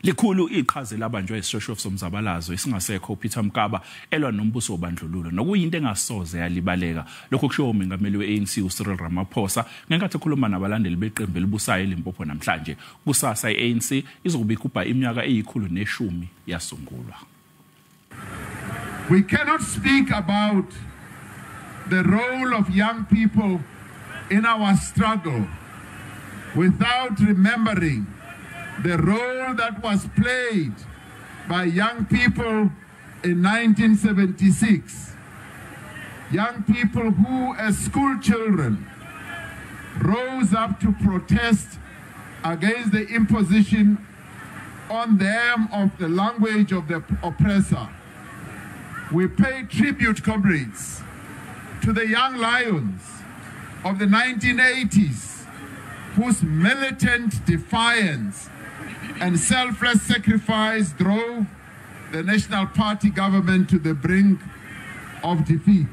Likhulu iqhaze labanjwa isishoshovu somzabalazo isingasekho uPeter Mkaba elwa nombuso wobandlululo nokuyinto engasoze yalibaleka lokho kushiwo umengameli weANC uCyril Ramaphosa ngenkathi ekhuluma nabalandeli beqembu elibusayo eLimpopo namhlanje. Kusasa iANC izokuba ikhupha iminyaka eyi110 yasungulwa. We cannot speak about the role of young people in our struggle without remembering the role that was played by young people in 1976. Young people who, as school children, rose up to protest against the imposition on them of the language of the oppressor. We pay tribute, comrades, to the young lions of the 1980s whose militant defiance and selfless sacrifice drove the National Party government to the brink of defeat.